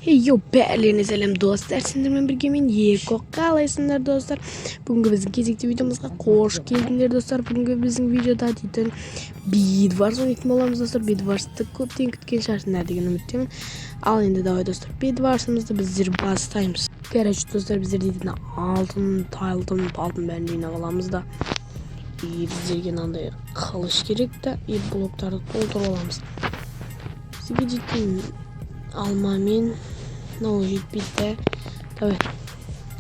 Yo bäärlerine selam dostlar. Sizlerle birge men Eko kalaysınlar dostlar. Bugünkü bizning кезекті videomuzga qo'sh keldinglar dostlar. Bugünkü bizning videoda deйтін Bedwars o'ynayotgan bo'lamiz dostlar. Bedwars'ты көптен күткен шығарсыңдар деген үміттемін. Ал енді давай достар, Bedwars'ымызды біздер бастаймыз. Короче достар, біздер дейтін алтын бәрін жинап аламыз да. Біздерге мынандай қылыш керек та, блоктарды толтырып аламыз. Бізге дейтін алмамен мынау жетпейді. Давай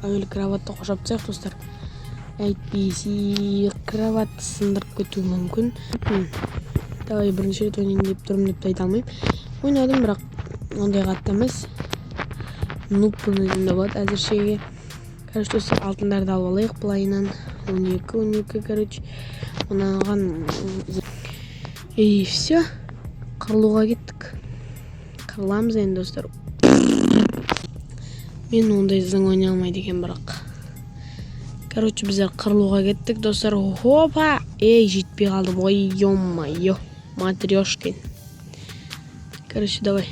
әуелі кроватты қошап тастайық достар. Әйтпесе кроватты сындырып кетуі мүмкін. Давай бірінші рет ойнайын деп тұрмын деп айта алмаймын. Ойнадым, бірақ ондай қатты емес. Нубпын өзімде болады әзіршеге. Короче достар, алтындарды алып алайық. Былайынан 12 короче. Мынаған и все. Қырылуға кеттік. Қырыламыз енді достар. Мен ондай зың ойнай алмайды екен бірақ. Короче біздер қырылуға кеттік достар. Хопа! Жетпей қалдым. Ой, ё-моё. Матрешкин. Короче давай.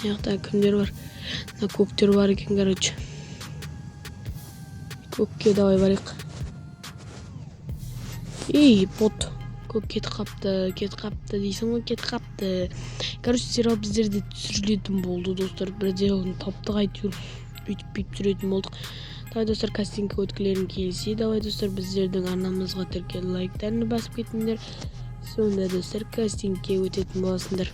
Яқта кімдер бар? Көктер бар екен, короче. Көкке давай барайық. Пот. Көк кетіп қапты дейсің ғой, кетіп қапты. Короче, сериал біздерде түсірілетін болды достар. Бірде оны таптық әйтеуір. Үйтіп түсіретін болдық. Давай достар, кастингке өткілерін келсе, давай достар, біздердің арнамызға тіркеліп лайктарны басып кетіңдер. Сонда достар, кастингке өтетін боласыңдар.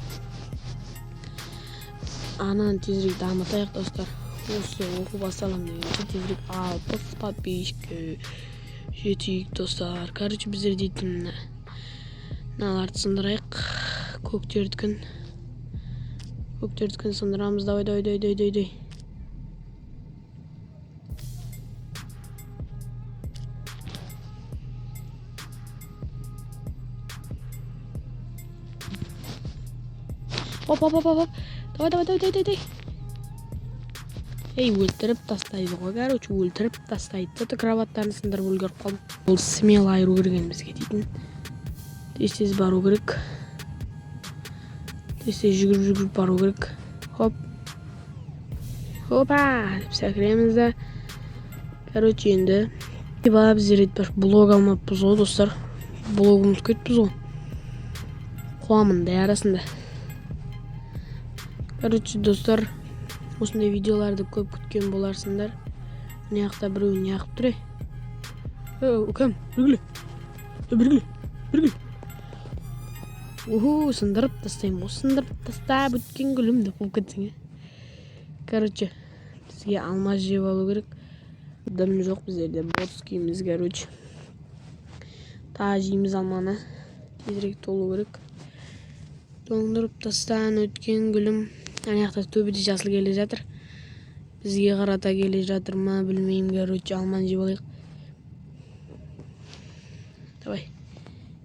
Анан тезірек дамытайық достар. Осы оқу басталам деген тезірек 60 подписчикке жетейік достар. Короче, біздер дейтін мыналарды сындырайық. Көктердікін сындырамыз. Давай. Оп. Давай. Өлтіріп тастайды ғой, короче, өлтіріп тастайды. Тіпті кроваттарын сындырып үлгеріп қалдым. Ол смело айыру керек бізге дейтін. Тез бару керек. Тез жүгіріп бару керек. Хопа! Сәкіреміз да. Короче, енді біздер етпеш блог алмаппыз ғой достар. Блогымыз көтпіз ғой. Қуамында арасында. Короче, достар, осындай видеоларды көп күткен боларсыңдар. Мына жақта біреу неғып тұр. Кім? Біргілі. Сындырып тастайым. Сындырып таста бүткен гүлімді қуып кетсің. Короче, бізге алмаз жеп алу керек. Дым жоқ біздерде. Ботскийміз, короче. Та жейміз алманы. Тезірек толу керек. Тоңдырып тастан өткен гүлім. Ана жақта төбеде жасыл келе жатыр. Бізге қарата келе жатыр ма, білмеймін, короче, алман жеп алайық. Давай.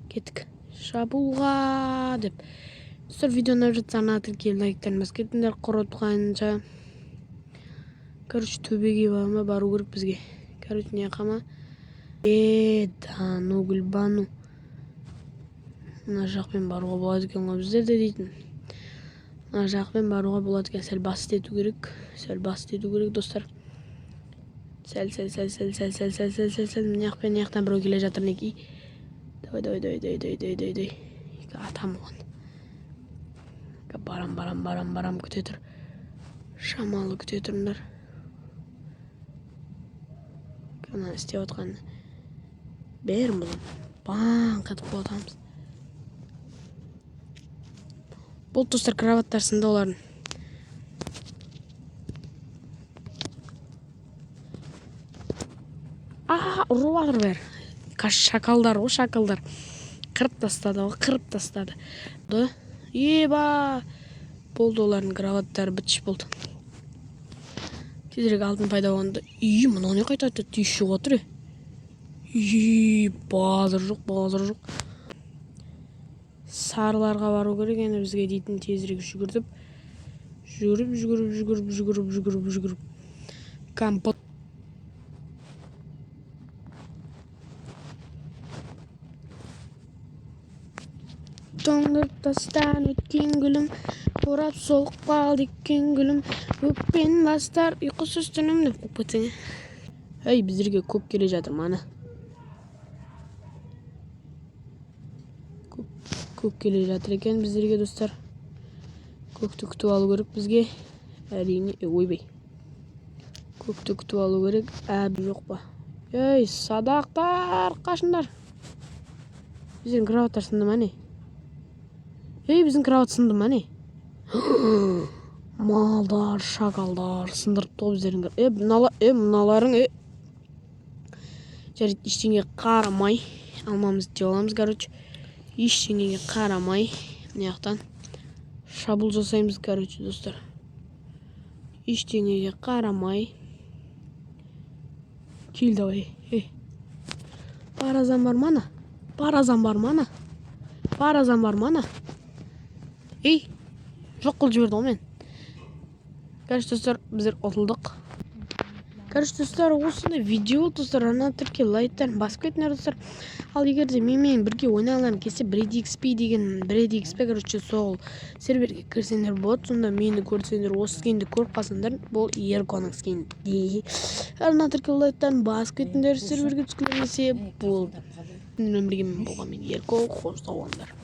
Кеттік. Шабуылға деп. Достар, видеоны жатсаңа тіркеліп лайктарын басып кетіңдер, құрытқанша. Короче, төбеге бару керек бізге. Короче, не қама? Дану гүлбану. Мына жақпен баруға болады екен ғой біздерде дейтін. Мына жақпен баруға болады екен. Сәл басты ету керек достар. Сәл. Мына жақтан біреу келе жатыр неки. Давай. Атам оған. Барам күте тұр. Шамалы күте тұрыңдар. Қана істеп отқан. Бәрім бұлым. Баң қатып болатамыз. Бұл достар кроваттар сынды олардың. Ұрып бәр. Шакалдар. Қырып тастады. Еба! Болды олардың кроваттары бітіш болды. Тезірек алтын пайда болғанда. Мұны не қайтады? Түйші отыр. Базыр жоқ. Сарыларға бару керек, енді бізге дейтін тезірек жүгіріп. Компот. Тоңдырып тастан өткен гүлім. Урап солып қалды екен гүлім, өппен бастар ұйқысыз түнім деп қойып кетсең. Ей, біздерге көп келе жатыр маны. Көк келе жатыр екен біздерге достар. Көкті күтіп алу керек бізге. Әрине, ойбай. Көкті күтіп алу керек. Жоқ па. Ей, садақтар, қашындар. Біздің кроваттар сынды ма не? Ей, біздің кроват сынды ма не? Малдар, шакалдар сындырып топ біздердің. Мыналарың, жарайды, ештеңе қарамай. Алмамызды жеп аламыз, короче. Ештеңеге қарамай. Мына жақтан шабуыл жасаймыз, короче, достар. Ештеңеге қарамай. Кел давай. Паразан бар мана? Паразан бар мана? Паразан бар мана? Ей, жоқ қылып жіберді ғой мен. Короче, достар, біздер ұтылдық. Короче, достар, осындай видео, достар, ана түрке лайктарын басып кетіңдер, достар. Ал егер де менімен бірге ойналарың келсе, BreadXP, короче, сол серверге кірсеңдер болады. Сонда мені көрсеңдер, осы скинді көріп қалсаңдар, бұл Ерконың скині. Ана түрке лайктарын басып кетіңдер, серверге түскілермесе, бұл бірге мен болған мен Ерко, қош сау болыңдар.